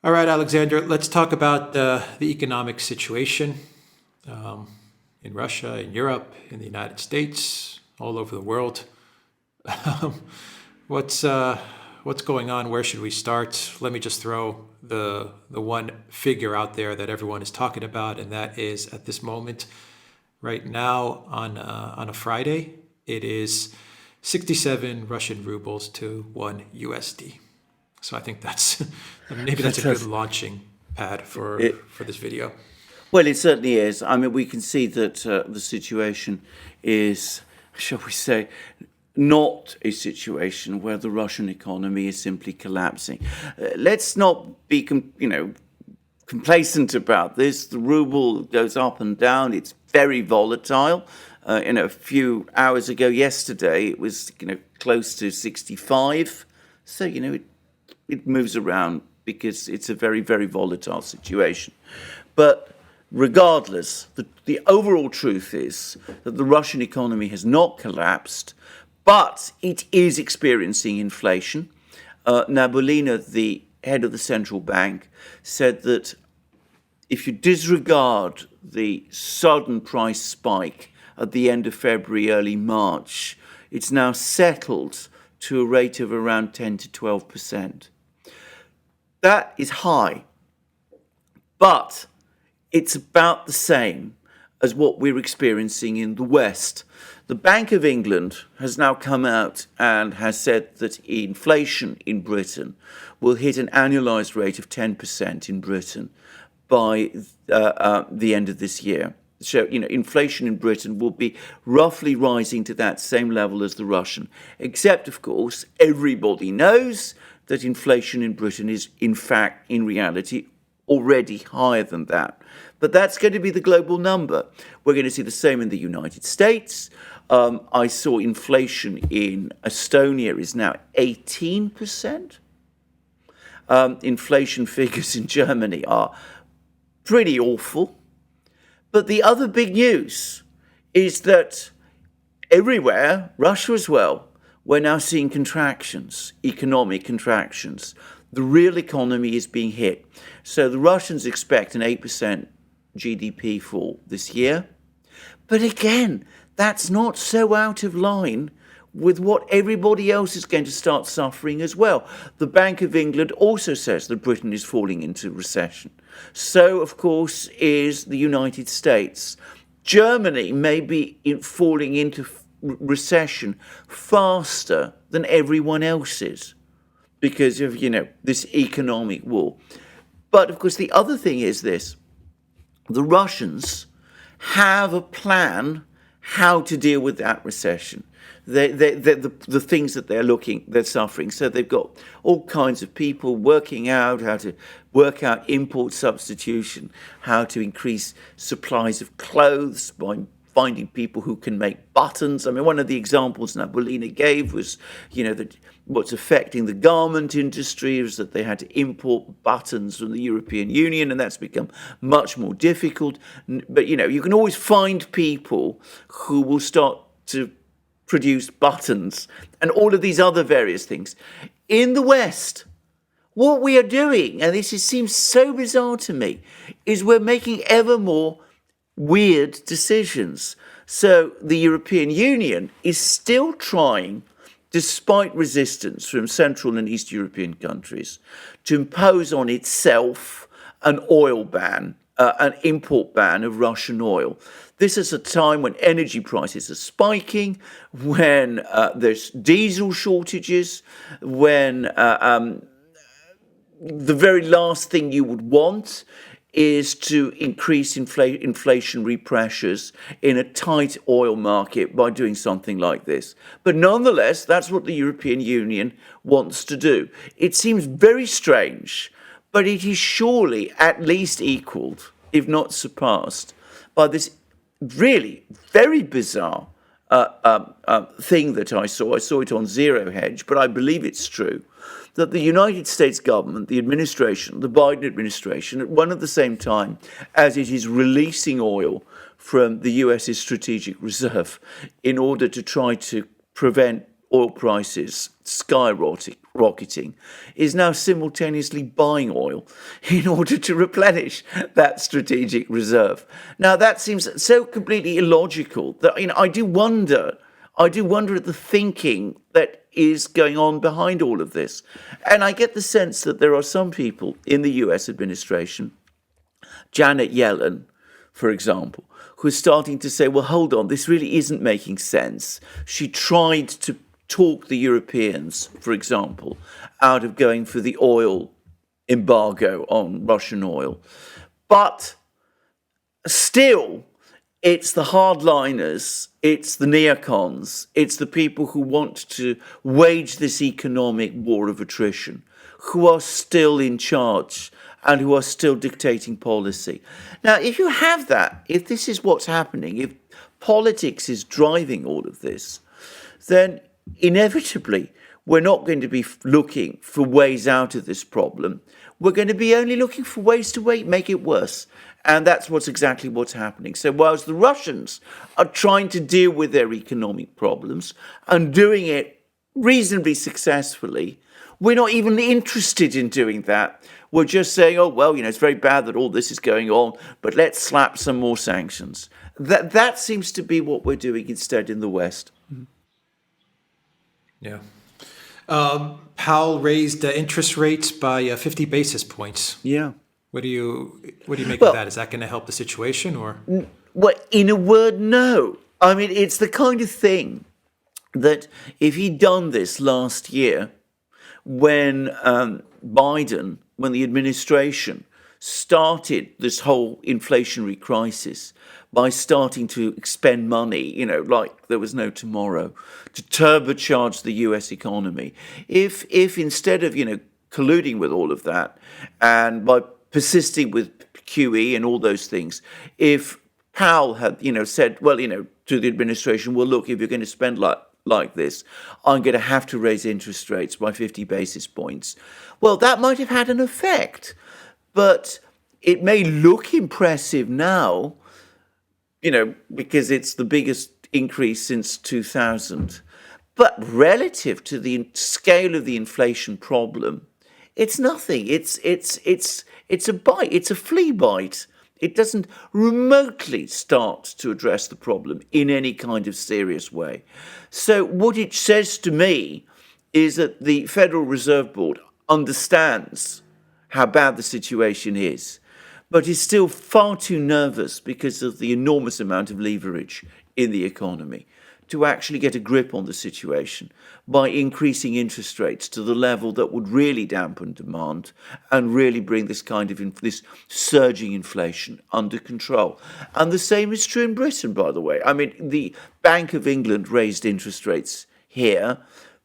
All right, Alexander, let's talk about the economic situation in Russia, in Europe, in the United States, all over the world. What's going on? Where should we start? Let me just throw the one figure out there that everyone is talking about, and that is at this moment, right now on a Friday, it is 67 Russian rubles to 1 USD. So I think that's maybe that's a good launching pad for this video. Well, it certainly is. I mean, we can see that the situation is, shall we say, not a situation where the Russian economy is simply collapsing. Let's not be, complacent about this. The ruble goes up and down. It's very volatile. A few hours ago, yesterday, it was close to 65. So it moves around because it's a very, very volatile situation. But regardless, the overall truth is that the Russian economy has not collapsed, but it is experiencing inflation. Nabolina, the head of the central bank, said that if you disregard the sudden price spike at the end of February, early March, it's now settled to a rate of around 10 to 12%. That is high, but it's about the same as what we're experiencing in the West. The Bank of England has now come out and has said that inflation in Britain will hit an annualized rate of 10% in Britain by the end of this year. So, inflation in Britain will be roughly rising to that same level as the Russian, except, of course, everybody knows that inflation in Britain is, in fact, in reality, already higher than that. But that's going to be the global number. We're going to see the same in the United States. I saw inflation in Estonia is now 18%. Inflation figures in Germany are pretty awful. But the other big news is that everywhere, Russia as well, we're now seeing contractions, economic contractions. The real economy is being hit. So the Russians expect an 8% GDP fall this year. But again, that's not so out of line with what everybody else is going to start suffering as well. The Bank of England also says that Britain is falling into recession. So, of course, is the United States. Germany may be falling into recession faster than everyone else is because of, this economic war. But, of course, the other thing is this. The Russians have a plan how to deal with that recession. The things that they're suffering. So they've got all kinds of people working out how to work out import substitution, how to increase supplies of clothes by finding people who can make buttons. I mean, one of the examples Nabolina gave was, that what's affecting the garment industry is that they had to import buttons from the European Union, and that's become much more difficult. But, you can always find people who will start to produce buttons and all of these other various things. In the West, what we are doing, and seems so bizarre to me, is we're making ever more weird decisions. So the European Union is still trying, despite resistance from Central and East European countries, to impose on itself an oil ban, an import ban of Russian oil. This is a time when energy prices are spiking, when there's diesel shortages, when the very last thing you would want is to increase inflationary pressures in a tight oil market by doing something like this. But nonetheless, that's what the European Union wants to do. It seems very strange, but it is surely at least equaled, if not surpassed, by this really very bizarre thing that I saw. I saw it on Zero Hedge, but I believe it's true, that the United States government, the administration, the Biden administration, at one at the same time as it is releasing oil from the US's strategic reserve in order to try to prevent oil prices skyrocketing, is now simultaneously buying oil in order to replenish that strategic reserve. Now, that seems so completely illogical that I do wonder at the thinking that is going on behind all of this. And I get the sense that there are some people in the US administration, Janet Yellen, for example, who is starting to say, well, hold on, this really isn't making sense. She tried to talk the Europeans, for example, out of going for the oil embargo on Russian oil. But still, it's the hardliners, it's the neocons, it's the people who want to wage this economic war of attrition, who are still in charge and who are still dictating policy. Now, if you have that, if this is what's happening, if politics is driving all of this, then inevitably we're not going to be looking for ways out of this problem. We're going to be only looking for ways to make it worse. And that's exactly what's happening. So whilst the Russians are trying to deal with their economic problems and doing it reasonably successfully, we're not even interested in doing that. We're just saying, oh, well, it's very bad that all this is going on, but let's slap some more sanctions. That seems to be what we're doing instead in the West. Yeah. Powell raised interest rates by 50 basis points. Yeah. What do you make of that? Is that going to help the situation, or? Well, in a word, no. I mean, it's the kind of thing that if he'd done this last year, when when the administration started this whole inflationary crisis by starting to expend money, like there was no tomorrow, to turbocharge the US economy. If instead of, colluding with all of that, and by persisting with QE and all those things, if Powell had, said, well, to the administration, well, look, if you're going to spend like this, I'm going to have to raise interest rates by 50 basis points. Well, that might have had an effect, but it may look impressive now, because it's the biggest increase since 2000. But relative to the scale of the inflation problem, it's nothing. It's a bite. It's a flea bite. It doesn't remotely start to address the problem in any kind of serious way. So what it says to me is that the Federal Reserve Board understands how bad the situation is, but is still far too nervous because of the enormous amount of leverage in the economy to actually get a grip on the situation by increasing interest rates to the level that would really dampen demand and really bring this kind of this surging inflation under control. And the same is true in Britain, by the way. I mean, the Bank of England raised interest rates here,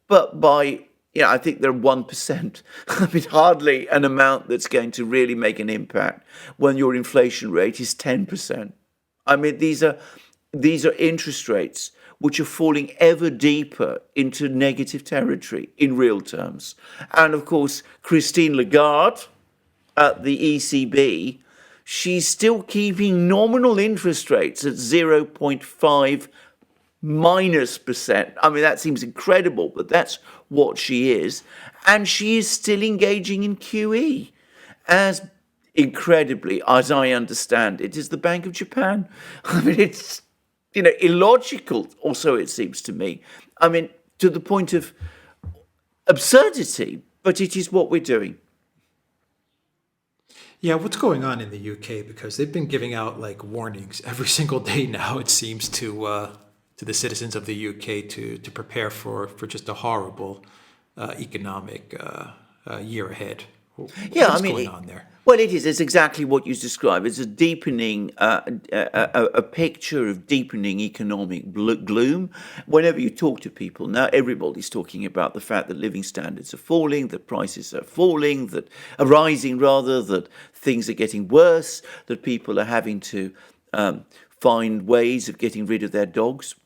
but by, I think they're 1%. I mean, hardly an amount that's going to really make an impact when your inflation rate is 10%. I mean, these are interest rates which are falling ever deeper into negative territory in real terms. And of course, Christine Lagarde at the ECB, she's still keeping nominal interest rates at 0.5 minus percent. I mean, that seems incredible, but that's what she is. And she is still engaging in QE, as incredibly, as I understand it, is the Bank of Japan. I mean, it's illogical also, it seems to me. I mean, to the point of absurdity, but it is what we're doing. Yeah, what's going on in the UK? Because they've been giving out warnings every single day now, it seems, to the citizens of the UK to prepare for just a horrible economic year ahead. What's going on there? Well, it is. It's exactly what you describe. It's a deepening, a picture of deepening economic gloom. Whenever you talk to people now, everybody's talking about the fact that living standards are falling, that prices are falling, that are rising rather, that things are getting worse, that people are having to find ways of getting rid of their dogs.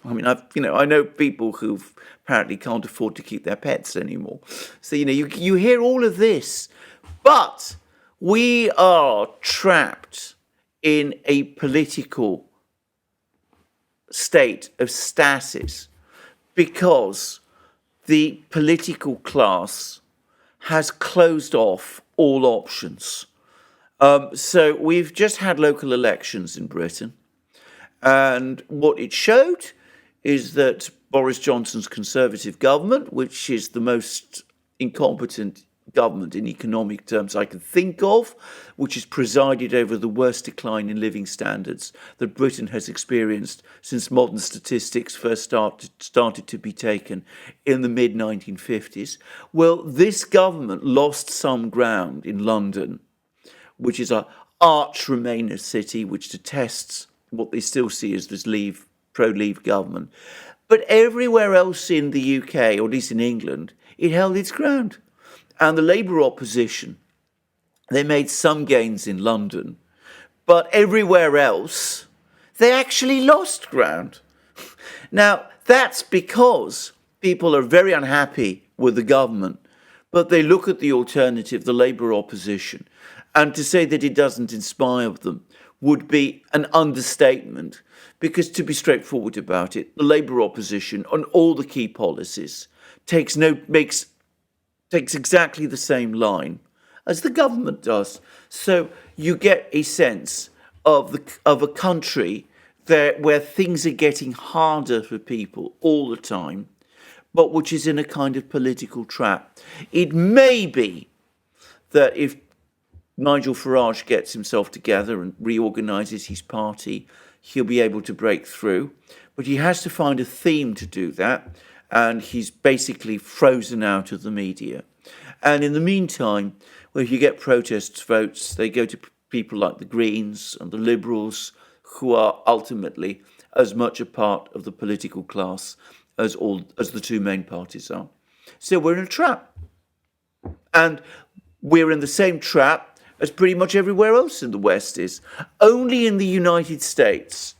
I mean, I know people who apparently can't afford to keep their pets anymore. So you hear all of this, but we are trapped in a political state of stasis because the political class has closed off all options. So we've just had local elections in Britain, and what it showed is that Boris Johnson's Conservative government, which is the most incompetent government in economic terms I can think of, which has presided over the worst decline in living standards that Britain has experienced since modern statistics first started to be taken in the mid-1950s. Well, this government lost some ground in London, which is an arch Remainer city which detests what they still see as this pro-Leave government. But everywhere else in the UK, or at least in England, it held its ground. And the Labour opposition, they made some gains in London, but everywhere else, they actually lost ground. Now, that's because people are very unhappy with the government, but they look at the alternative, the Labour opposition, and to say that it doesn't inspire them would be an understatement, because to be straightforward about it, the Labour opposition on all the key policies takes exactly the same line as the government does. So you get a sense of a country where things are getting harder for people all the time, but which is in a kind of political trap. It may be that if Nigel Farage gets himself together and reorganises his party, he'll be able to break through. But he has to find a theme to do that, and he's basically frozen out of the media. And in the meantime, if you get protest votes, they go to people like the Greens and the Liberals, who are ultimately as much a part of the political class as the two main parties are. So we're in a trap. And we're in the same trap as pretty much everywhere else in the West is. Only in the United States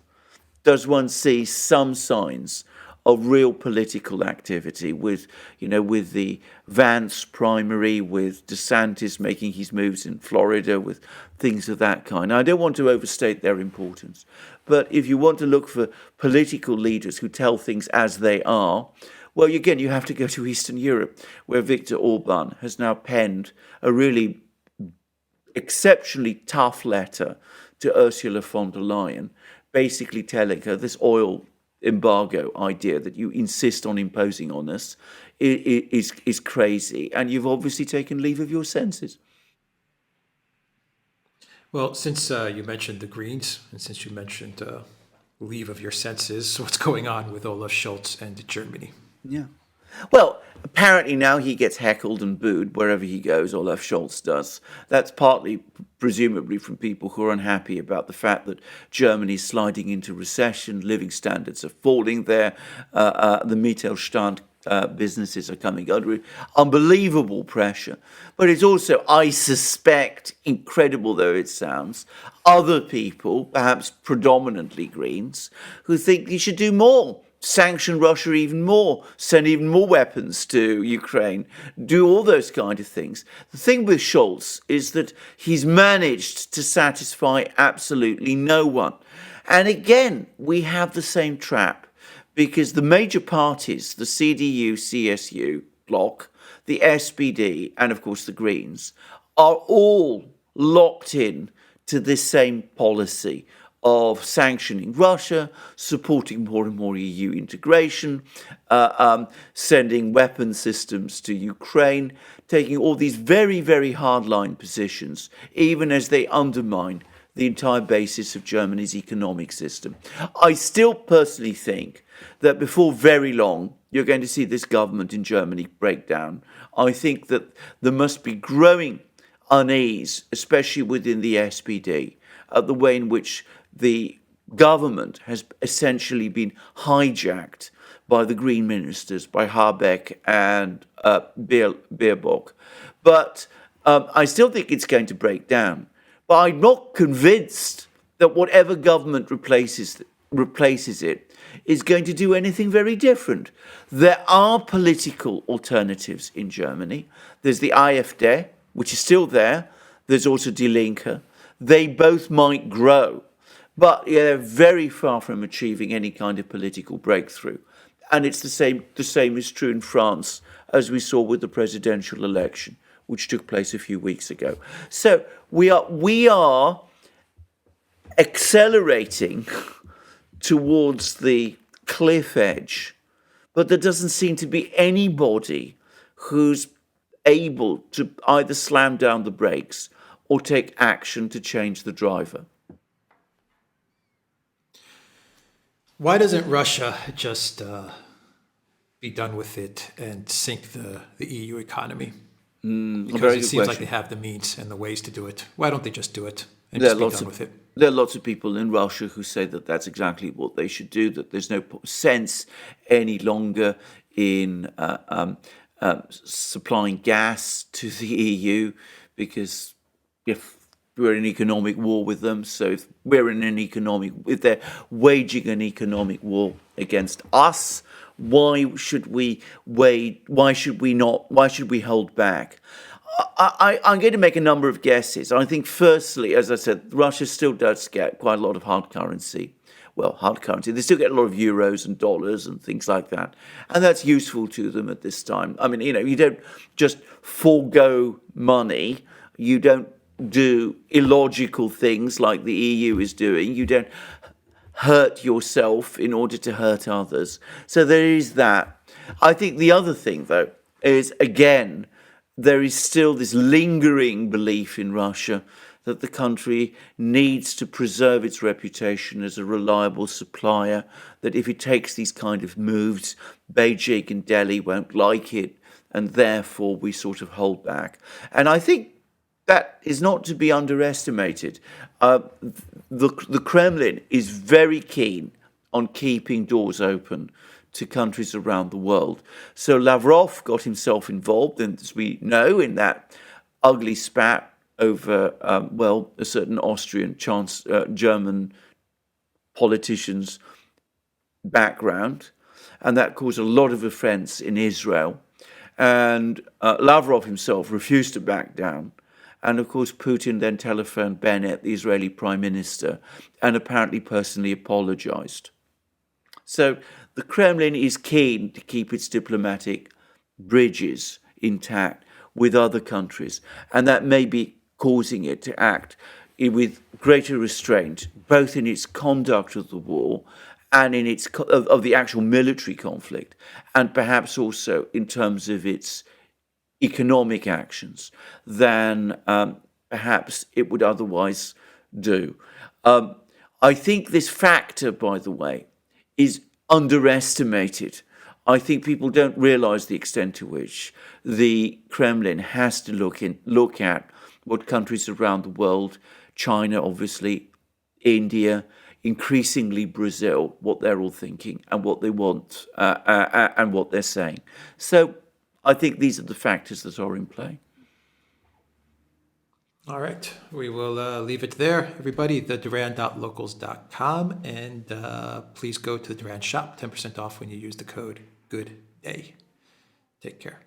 does one see some signs of real political activity with the Vance primary, with DeSantis making his moves in Florida, with things of that kind. Now, I don't want to overstate their importance, but if you want to look for political leaders who tell things as they are, well, again, you have to go to Eastern Europe, where Viktor Orban has now penned a really exceptionally tough letter to Ursula von der Leyen, basically telling her this oil embargo idea that you insist on imposing on us is crazy, and you've obviously taken leave of your senses. Well, since you mentioned the Greens, and since you mentioned leave of your senses, what's going on with Olaf Scholz and Germany? Yeah. Well, apparently now he gets heckled and booed wherever he goes, Olaf Scholz does. That's partly, presumably, from people who are unhappy about the fact that Germany's sliding into recession, living standards are falling there, the Mittelstand businesses are coming under unbelievable pressure. But it's also, I suspect, incredible though it sounds, other people, perhaps predominantly Greens, who think he should do more. Sanction Russia even more, send even more weapons to Ukraine, do all those kind of things. The thing with Scholz is that he's managed to satisfy absolutely no one. And again, we have the same trap, because the major parties, the CDU, CSU bloc, the SPD, and of course the Greens, are all locked in to this same policy of sanctioning Russia, supporting more and more EU integration, sending weapon systems to Ukraine, taking all these very, very hardline positions, even as they undermine the entire basis of Germany's economic system. I still personally think that before very long, you're going to see this government in Germany break down. I think that there must be growing unease, especially within the SPD, at the way in which the government has essentially been hijacked by the Green ministers, by Habeck and Baerbock. But I still think it's going to break down. But I'm not convinced that whatever government replaces it is going to do anything very different. There are political alternatives in Germany. There's the AfD, which is still there. There's also Die Linke. They both might grow, but they're very far from achieving any kind of political breakthrough. and it's the same. The same is true in France, as we saw with the presidential election, which took place a few weeks ago. So we are accelerating towards the cliff edge, but there doesn't seem to be anybody who's able to either slam down the brakes or take action to change the driver. Why doesn't Russia just be done with it and sink the EU economy? Because it seems like they have the means and the ways to do it. Why don't they just do it and just be done with it? There are lots of people in Russia who say that that's exactly what they should do, that there's no sense any longer in supplying gas to the EU, because if we're in an economic war with them, so if they're waging an economic war against us, why should we hold back? I'm going to make a number of guesses. I think, firstly, as I said, Russia still does get quite a lot of hard currency. Well, hard currency. They still get a lot of euros and dollars and things like that. And that's useful to them at this time. I mean, you don't just forego money. You don't do illogical things like the EU is doing. You don't hurt yourself in order to hurt others. So there is that. I think the other thing, though, is, again, there is still this lingering belief in Russia that the country needs to preserve its reputation as a reliable supplier, that if it takes these kind of moves, Beijing and Delhi won't like it, and therefore we sort of hold back. And I think that is not to be underestimated. The Kremlin is very keen on keeping doors open to countries around the world. So Lavrov got himself involved, and as we know, in that ugly spat over, a certain Austrian German politician's background, and that caused a lot of offence in Israel. And Lavrov himself refused to back down. And of course, Putin then telephoned Bennett, the Israeli prime minister, and apparently personally apologized. So the Kremlin is keen to keep its diplomatic bridges intact with other countries, and that may be causing it to act with greater restraint, both in its conduct of the war and in its of the actual military conflict, and perhaps also in terms of its economic actions, than perhaps it would otherwise do. I think this factor, by the way, is underestimated. I think people don't realize the extent to which the Kremlin has to look at what countries around the world, China, obviously, India, increasingly Brazil, what they're all thinking and what they want and what they're saying. So I think these are the factors that are in play. All right. We will leave it there, everybody. The Duran.locals.com. And please go to the Duran shop, 10% off when you use the code GOOD DAY. Take care.